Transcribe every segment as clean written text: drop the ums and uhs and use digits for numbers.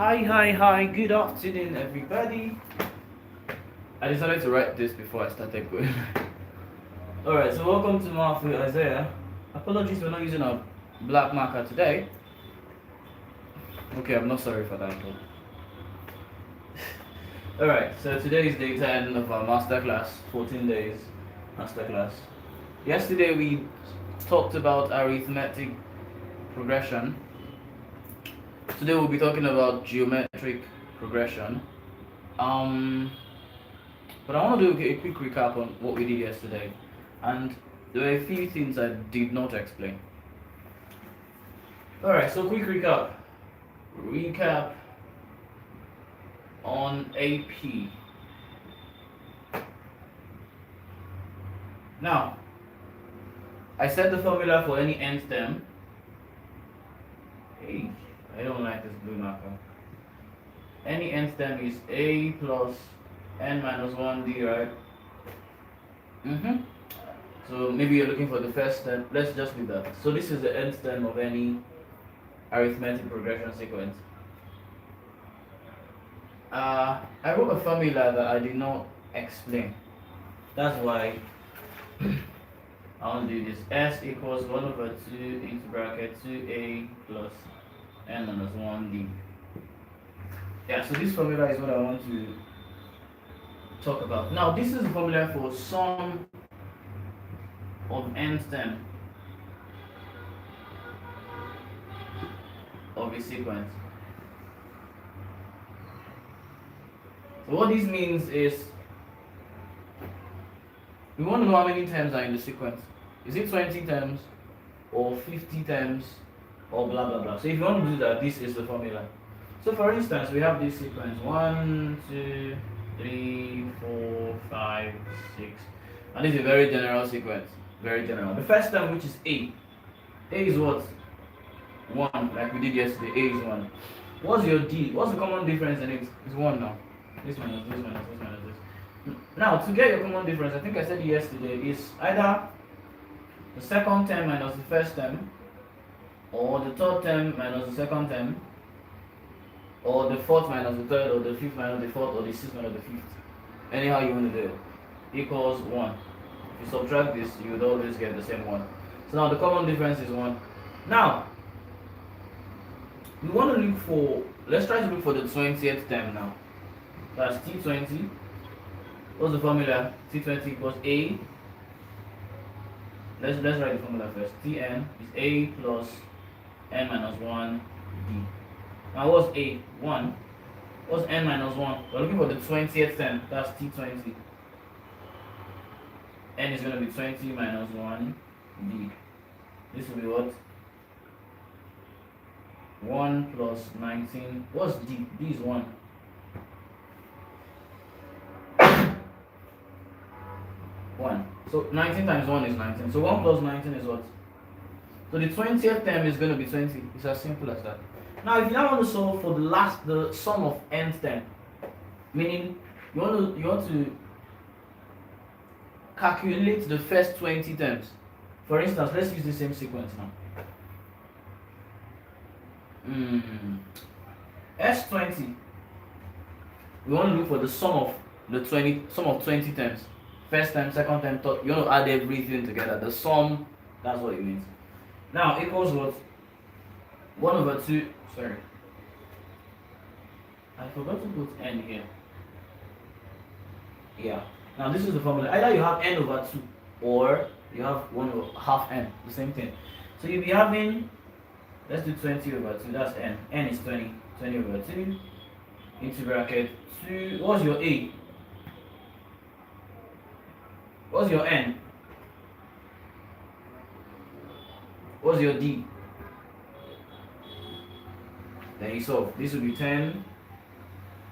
Hi, good afternoon, everybody. I decided to write this before I started going. Alright, so welcome to Math with Isaiah. Apologies for not using a black marker today. Okay, I'm not sorry for that, but. Alright, so today is day 10 of our Masterclass, 14 days Masterclass. Yesterday we talked about arithmetic progression. Today we'll be talking about geometric progression. But I want to do a quick recap on what we did yesterday, and there were a few things I did not explain. Alright, so quick recap. Recap on AP. Now, I said the formula for any nth term. Hey, I don't like this blue marker. Any nth term is a plus n minus 1d, right? So maybe you're looking for the first term. Let's just do that. So this is the nth term of any arithmetic progression sequence. I wrote a formula that I did not explain. That's why I want to do this. S equals 1 over 2 into bracket 2a plus n minus 1d. Yeah, so this formula is what I want to talk about. Now, this is the formula for sum of nth term of a sequence. So what this means is we want to know how many terms are in the sequence. Is it 20 terms or 50 terms or blah blah blah. So if you want to do that, this is the formula. So for instance, we have this sequence 1, 2, 3, 4, 5, 6, and this is a very general sequence. Very general. The first term, which is A. A is what? 1, like we did yesterday. A is 1. What's your D? What's the common difference in it? It's 1 now. This minus this minus this minus this. Now, to get your common difference, I think I said it yesterday, is either the second term minus the first term, or the third term minus the second term, or the fourth minus the third, or the fifth minus the fourth, or the sixth minus the fifth. Anyhow you want to do it. Equals 1. If you subtract this, you would always get the same 1. So now the common difference is 1. Now, we want to look for, let's try to look for the 20th term now. That's T20. What's the formula? T20 equals A. Let's write the formula first. Tn is A plus n minus 1d. Now what's A? 1. What's n minus 1? We're looking for the 20th term. That's T20. N is going to be 20 minus 1d. This will be what? 1 plus 19. What's D? D is 1. So 19 times 1 is 19. So 1 plus 19 is what? So the 20th term is going to be 20. It's as simple as that. Now if you now want to solve for the sum of nth term, meaning you want to calculate the first 20 terms. For instance, let's use the same sequence now. S20. We want to look for the sum of 20 terms. First term, second term, third. You want to add everything together. The sum, that's what it means. Now equals what? 1 over 2. Sorry, I forgot to put n here. Yeah. Now this is the formula. Either you have n over 2 or you have 1 over half n. The same thing. So you'll be having, let's do 20 over 2. That's n. N is 20. 20 over 2 into bracket 2. What's your A? What's your N? What's your D? Then you solve. This will be 10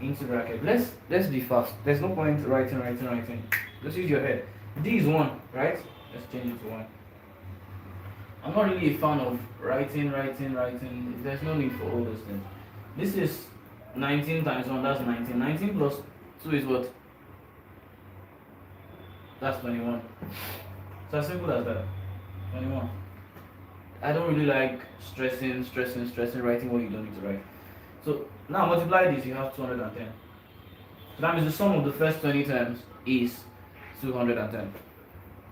into bracket. Let's be fast. There's no point writing. Just use your head. D is 1, right? Let's change it to 1. I'm not really a fan of writing. There's no need for all those things. This is 19 times 1, that's 19. 19 plus 2 is what? That's 21. It's as simple as that. 21. I don't really like stressing, writing what you don't need to write. So now multiply this, you have 210. So that means the sum of the first 20 terms is 210.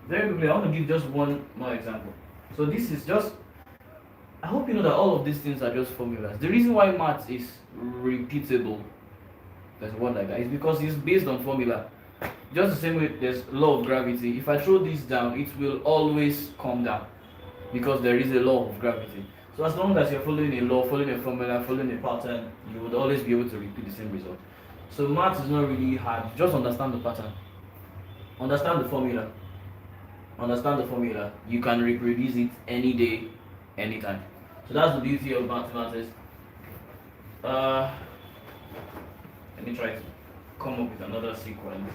Very quickly, I want to give just one more example. So this is just, I hope you know that all of these things are just formulas. The reason why maths is repeatable, there's a word like that, is because it's based on formula. Just the same way there's law of gravity. If I throw this down, it will always come down because there is a law of gravity. So as long as you're following a law, following a formula, following a pattern, you would always be able to repeat the same result. So maths is not really hard. Just understand the pattern. Understand the formula. Understand the formula. You can reproduce it any day, anytime. So that's the beauty of mathematics. Let me try to come up with another sequence.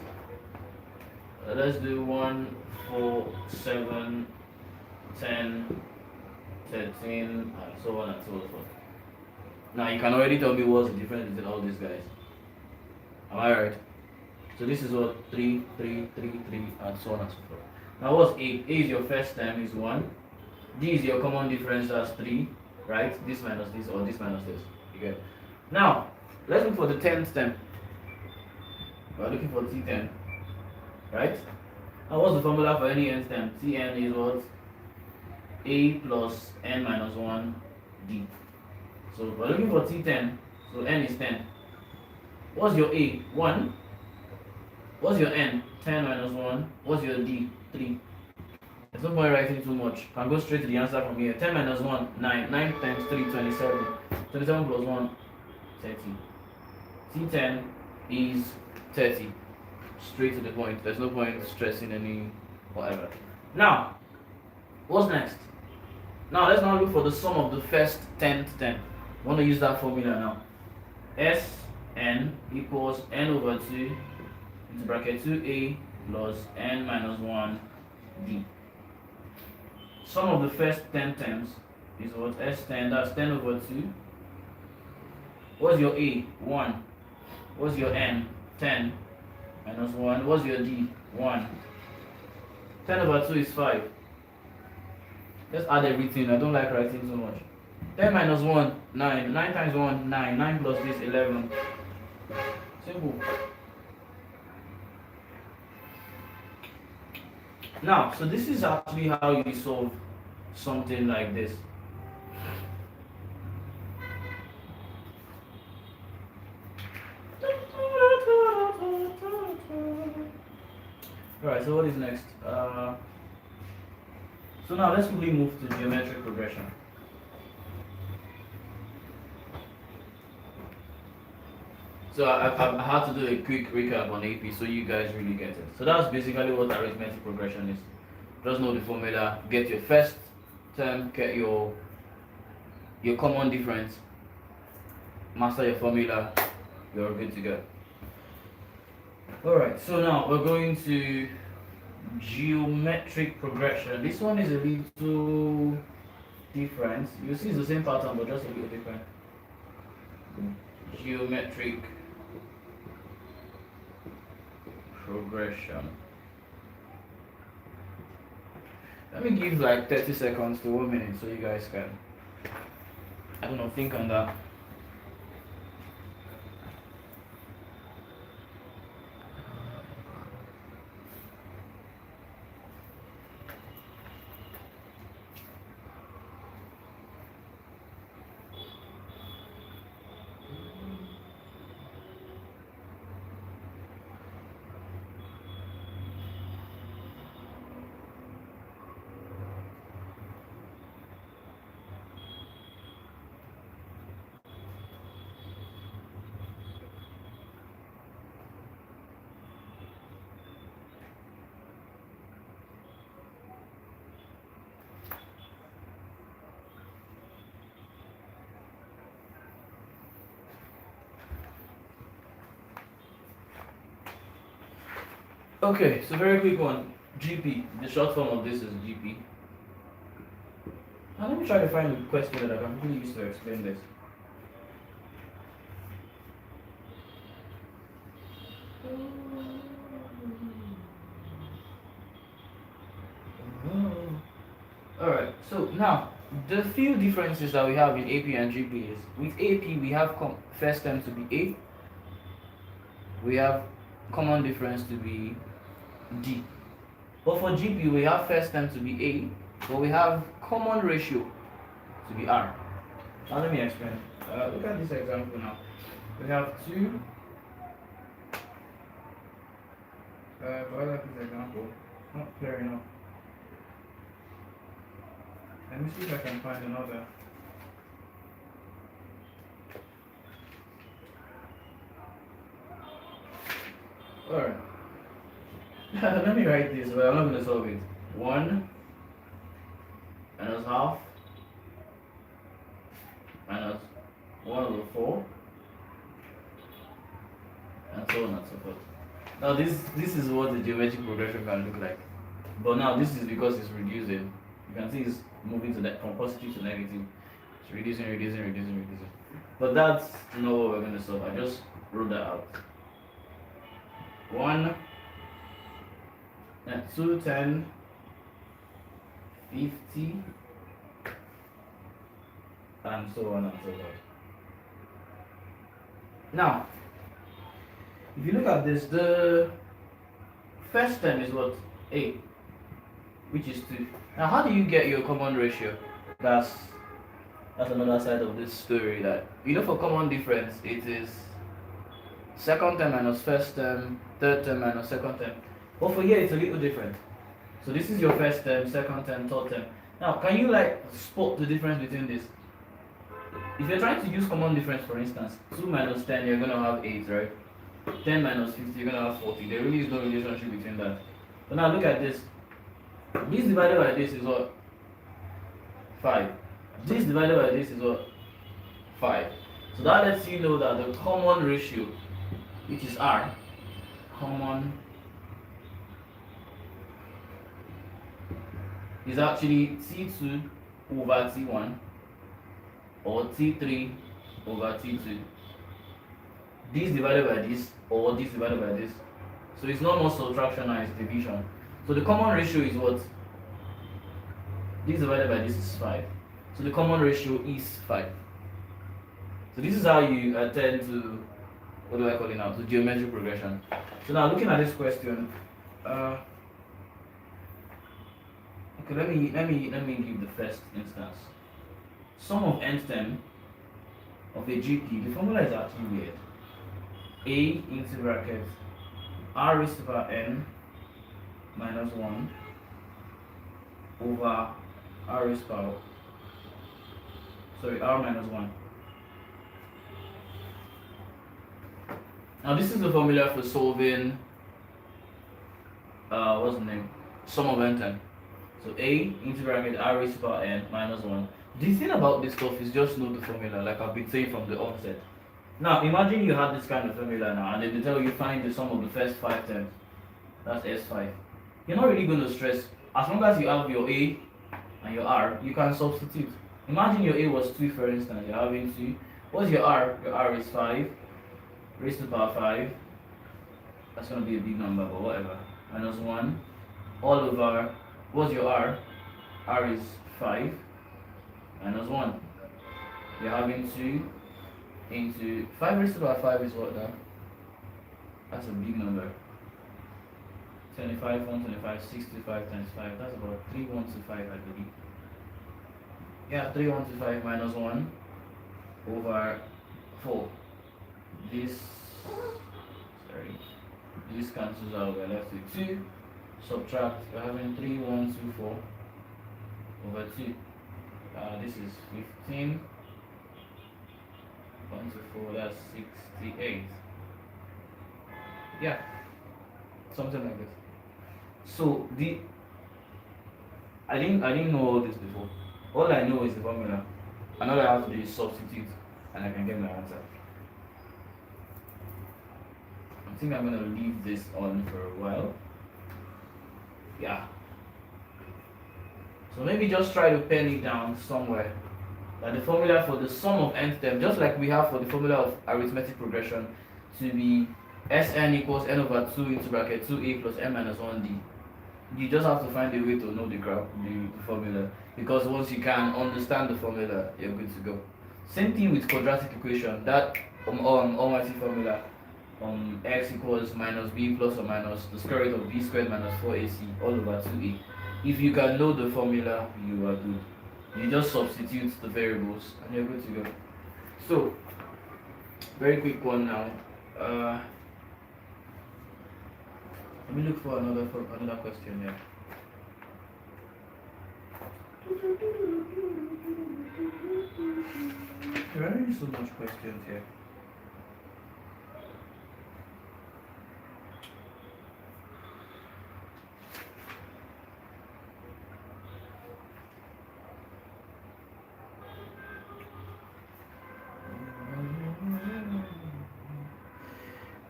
Let's do 1, 4, 7, 10, 13, and so on and so forth. Now you can already tell me what's the difference between all these guys. Am I right? So this is what 3, 3, 3, 3, and so on and so forth. Now what's A? A is your first term, is 1. D is your common difference, that's 3, right? This minus this, or this minus this. You get it? Now, let's look for the 10th term. We're looking for T10, right? Now what's the formula for any nth term? Tn is what? A plus n minus 1 d. So we're looking for T10, so n is 10. What's your A? 1. What's your n? 10 minus 1. What's your d? 3. There's no point writing too much. Can go straight to the answer from here. 10 minus 1, 9. 9 times 3, 27. 27 plus 1, 30. T10 is 30. Straight to the point. There's no point stressing any whatever. Now, what's next? Now let's now look for the sum of the first 10th term. I want to use that formula now. Sn equals n over 2 into bracket 2a plus n minus 1 d. Sum of the first 10 terms is what? S10, that's 10 over 2. What's your A? 1. What's your n? 10 minus 1. What's your d? 1. 10 over 2 is 5. Let's add everything. I don't like writing so much. 10 minus 1, 9. 9 times 1, 9. 9 plus this, 11. Simple. Now, so this is actually how you solve something like this. Alright, so what is next? So now let's quickly move to geometric progression. So I had to do a quick recap on AP so you guys really get it. So that's basically what arithmetic progression is. Just know the formula, get your first term, get your common difference, master your formula, you're good to go. Alright, so now we're going to geometric progression. This one is a little different. You see it's the same pattern but just a little different. Geometric progression. Let me give like 30 seconds to 1 minute so you guys can, I don't know, think on that. Okay, so very quick one. GP. The short form of this is GP. Now let me try to find a question that I can really use to explain this. Alright, so now The few differences that we have in AP and GP is with AP we have first term to be A, we have common difference to be D. But for GP we have first term to be A, but we have common ratio to be R. Now let me explain. Look at this example now. We have 2. I like this example. Not clear enough. Let me see if I can find another. Alright. Let me write this, but I'm not going to solve it. 1 minus half minus 1 over 4 and so on and so forth. Now this is what the geometric progression can look like. But now this is because it's reducing. You can see it's moving to that from positive to negative. It's reducing. But that's not what we're going to solve. I just wrote that out. 1 and 2, 10, 50, and so on and so forth. Now, if you look at this, the first term is what? A, which is 2. Now, how do you get your common ratio? That's another side of this story. That for common difference, it is second term minus first term, third term minus second term. But for here, it's a little different. So this is your first term, second term, third term. Now, can you spot the difference between this? If you're trying to use common difference, for instance, 2 minus 10, you're going to have 8, right? 10 minus 50, you're going to have 40. There really is no relationship between that. But now look at this. This divided by this is what? 5. This divided by this is what? 5. So that lets you know that the common ratio, which is R, common, is actually T2 over T1 or T3 over T2. This divided by this or this divided by this. So it's not more subtraction, now it's division. So the common ratio is what? This divided by this is 5. So the common ratio is 5. So this is how you attend to, what do I call it now? To geometric progression. So now looking at this question, okay, let me give the first instance. Sum of nth term of a GP, the formula is actually weird. A into bracket r raised to power n minus 1 over r raised to power, r minus 1. Now this is the formula for solving what's the name? Sum of n term. So A into bracket r raised to power n minus 1. The thing about this stuff is just know the formula, like I've been saying from the onset. Now imagine you had this kind of formula now, and then they tell you find the sum of the first 5 terms. That's S5. You're not really going to stress. As long as you have your A and your R, you can substitute. Imagine your A was 2, for instance. You're having 2. What's your R? Your R is 5 raised to the power 5. That's going to be a big number, but whatever. Minus 1 all over, what's your R? R is 5 minus 1. You're having 2 into 5 raised to the power 5 is what now? That's a big number. 25, 125, 65 times 5. That's about 3125, I believe. Yeah, 3125 minus 1 over 4. This cancels out. We're left with 2. Subtract. We're having 3124 over 2. This is 15. 1 to 4. That's 68. Yeah, something like this. So I didn't know all this before. All I know is the formula, and all I have to do is substitute, and I can get my answer. I think I'm gonna leave this on for a while. Yeah. So maybe just try to pen it down somewhere. That the formula for the sum of nth term, just like we have for the formula of arithmetic progression, to be Sn equals n over 2 into bracket 2a plus n minus 1d. You just have to find a way to know the formula, because once you can understand the formula, you're good to go. Same thing with quadratic equation. That almighty formula, x equals minus b plus or minus the square root of b squared minus 4ac all over 2a. If you can know the formula, you are good. You just substitute the variables and you're good to go. So, very quick one now. Let me look for another question here. There are so much questions here.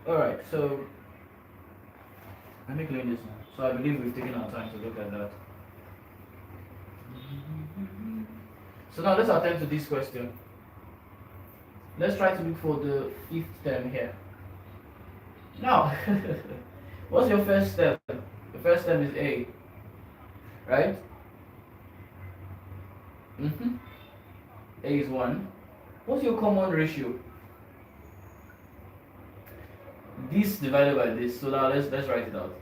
Alright, so let me clean this now. So I believe we've taken our time to look at that. So now let's attempt to this question. Let's try to look for the fifth term here. Now, what's your first term? The first term is A, right? A is 1. What's your common ratio? This divided by this. So now let's write it out.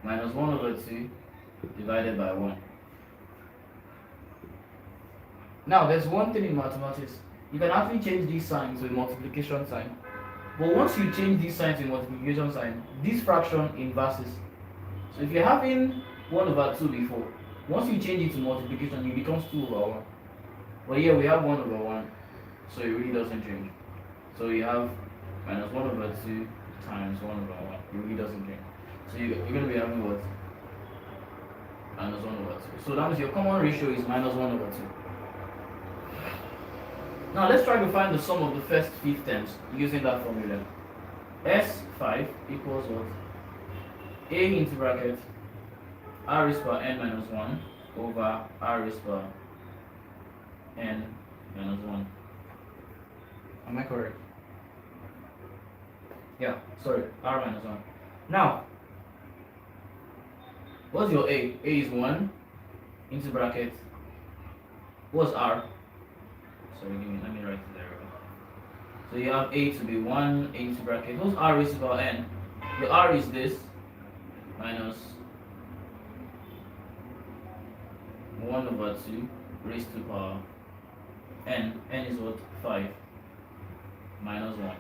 Minus 1 over 2 divided by 1. Now there's one thing in mathematics. You can actually change this sign to a multiplication sign. But once you change this sign to a multiplication sign, this fraction inverses. So if you're having 1 over 2 before, once you change it to multiplication, it becomes 2 over 1. But here we have 1 over 1, so it really doesn't change. So you have minus 1 over 2 times 1 over 1. It really doesn't change. So you're going to be having what? Minus 1 over 2. So that means your common ratio is minus 1 over 2. Now let's try to find the sum of the first 5 terms using that formula. S5 equals what? A into bracket r raised power n minus 1 over r raised power n minus 1. Am I correct? Yeah, sorry, r minus 1. Now, what's your A? A is 1 into bracket. What's r? Sorry, let me write it there. So you have A to be 1 into bracket. What's r raised to power n? Your r is this minus 1 over 2 raised to power n. N is what? 5 minus 1.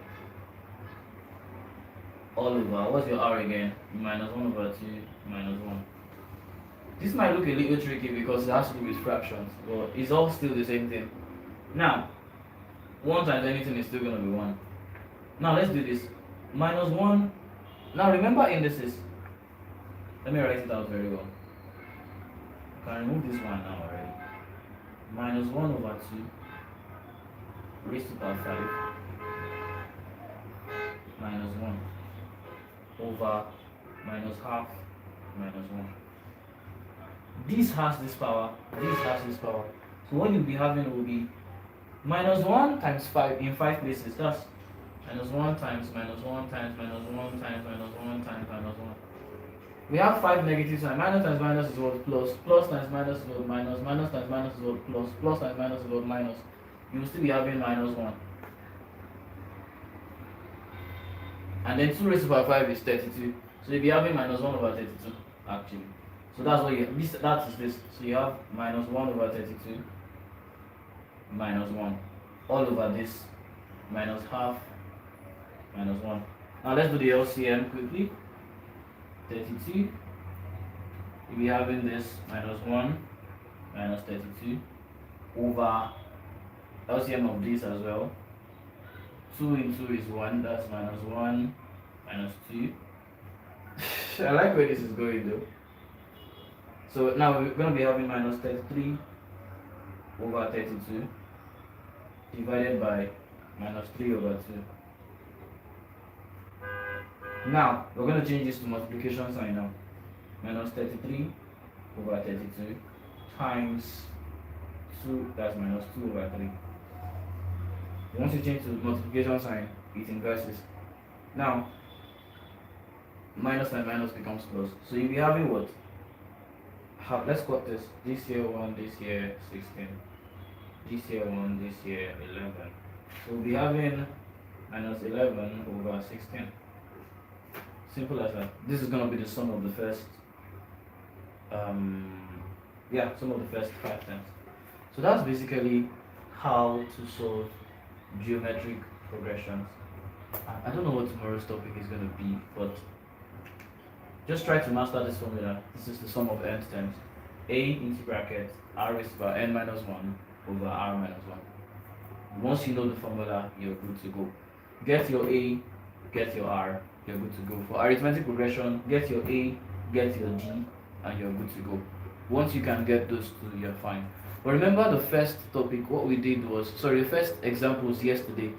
All over, what's your r again? Minus 1 over 2 minus 1. This might look a little tricky because it has to do with fractions, but it's all still the same thing. Now, 1 times anything is still going to be 1. Now let's do this. Minus 1. Now remember indices. Let me write it out very well. I can remove this one now already. Minus 1 over 2 raised to power 5 minus 1 over minus half minus 1. This has this power, this has this power. So what you'll be having will be minus 1 times 5 in 5 places. That's minus 1 times minus 1 times minus 1 times minus 1 times minus 1. We have 5 negative signs. Minus times minus is what? Plus. Plus times minus is what? Minus. Minus times minus is what? Plus. Plus times minus is what? Minus. You will still be having minus 1. And then 2 raised to power 5 is 32. So you'll be having minus 1 over 32 actually. So that's what you have. That is this. So you have minus 1 over 32 minus 1 all over this minus half minus 1. Now let's do the LCM quickly. 32. You'll be having this minus 1 minus 32 over LCM of this as well. 2 into is 1, that's minus 1 minus 2. I like where this is going though. So now we're going to be having minus 33 over 32 divided by minus 3 over 2. Now we're going to change this to multiplication sign now. Minus 33 over 32 times 2, that's minus 2 over 3. Once you change to multiplication sign, it inverses. Now, minus and minus becomes plus. So you'll be having what? Let's cut this here 1, this here 16, this here 1, this here 11. So we'll be having minus 11 over 16. Simple as that. This is going to be the sum of the first sum of the first 5 times. So that's basically how to solve geometric progressions. I don't know what tomorrow's topic is going to be, but just try to master this formula. This is the sum of nth terms. A into bracket r raised to the power n minus 1 over r minus 1. Once you know the formula, you're good to go. Get your A, get your R, you're good to go. For arithmetic progression, get your A, get your D, and you're good to go. Once you can get those two, you're fine. But remember the first topic, what we did was, the first examples yesterday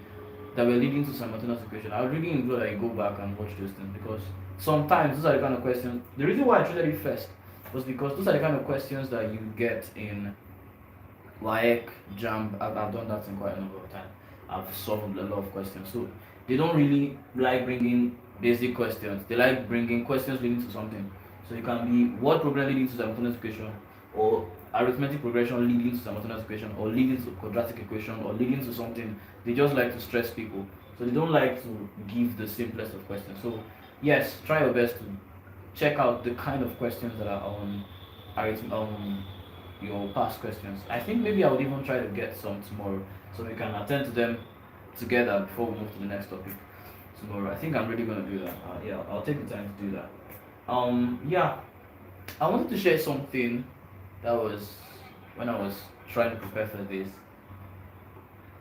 that were leading to simultaneous equation. I would really implore that you go back and watch those things, because sometimes those are the kind of questions. The reason why I treated it first was because those are the kind of questions that you get in WAEC, JAMB. I've done that in quite a number of times. I've solved a lot of questions. So they don't really like bringing basic questions. They like bringing questions leading to something. So it can be word program leading to simultaneous equation, or arithmetic progression leading to simultaneous equation, or leading to quadratic equation, or leading to something. They just like to stress people. So they don't like to give the simplest of questions. So yes, try your best to check out the kind of questions that are on your past questions. I think maybe I would even try to get some tomorrow, so we can attend to them together before we move to the next topic tomorrow. I think I'm really going to do that. I'll take the time to do that. I wanted to share something that was when I was trying to prepare for this.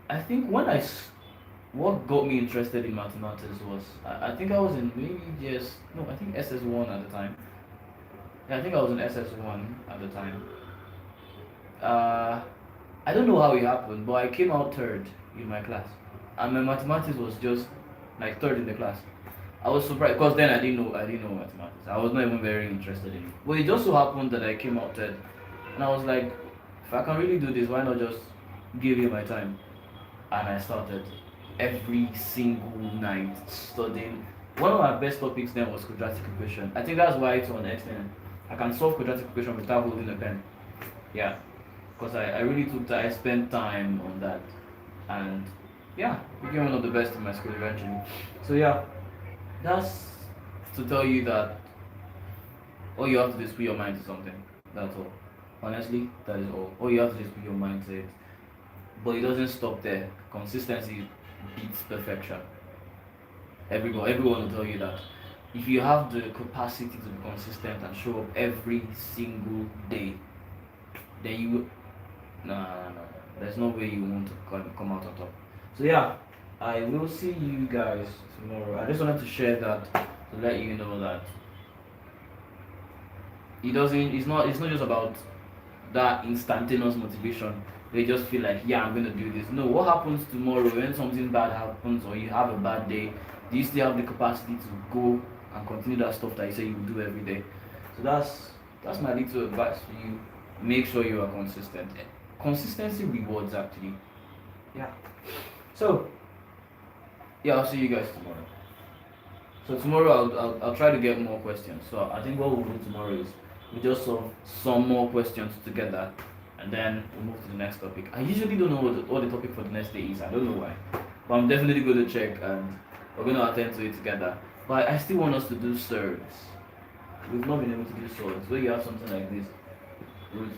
I think what got me interested in mathematics was, I think I was in SS1 at the time. Yeah, I think I was in SS1 at the time. I don't know how it happened, but I came out third in my class, and my mathematics was just like third in the class. I was surprised because then I didn't know mathematics. I was not even very interested in it. But it just so happened that I came out third, and I was like, if I can really do this, why not just give you my time? And I started every single night studying. One of my best topics then was quadratic equation. I think that's why to an extent I can solve quadratic equation without holding a pen. Yeah, because I really took time. I spent time on that, and yeah, became one of the best in my school eventually. So yeah, that's to tell you that all you have to do is put your mind to something. That's all. Honestly, that is all. All you have to do is put your mind to it. But it doesn't stop there. Consistency beats perfection. Everyone will tell you that. If you have the capacity to be consistent and show up every single day, then you no. There's no way you won't come out on top. So yeah, I will see you guys tomorrow. I just wanted to share that to let you know that it's not just about that instantaneous motivation. They just feel like, yeah, I'm gonna do this. No, what happens tomorrow when something bad happens or you have a bad day? Do you still have the capacity to go and continue that stuff that you say you will do every day? So that's my little advice for you. Make sure you are consistent. Consistency rewards, actually. Yeah. So yeah, I'll see you guys tomorrow. So tomorrow I'll try to get more questions. So I think what we'll do tomorrow is we just solve some more questions together, and then we'll move to the next topic. I usually don't know what the topic for the next day is. I don't know why, but I'm definitely going to check, and we're going to attend to it together. But I still want us to do surds. We've not been able to do surds. Where you have something like this: root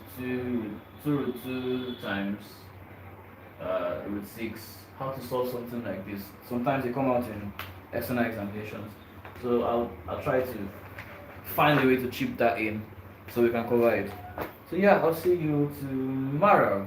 2 times root 6. How to solve something like this? Sometimes they come out in external examinations, so I'll try to find a way to chip that in so we can cover it. So yeah, I'll see you tomorrow.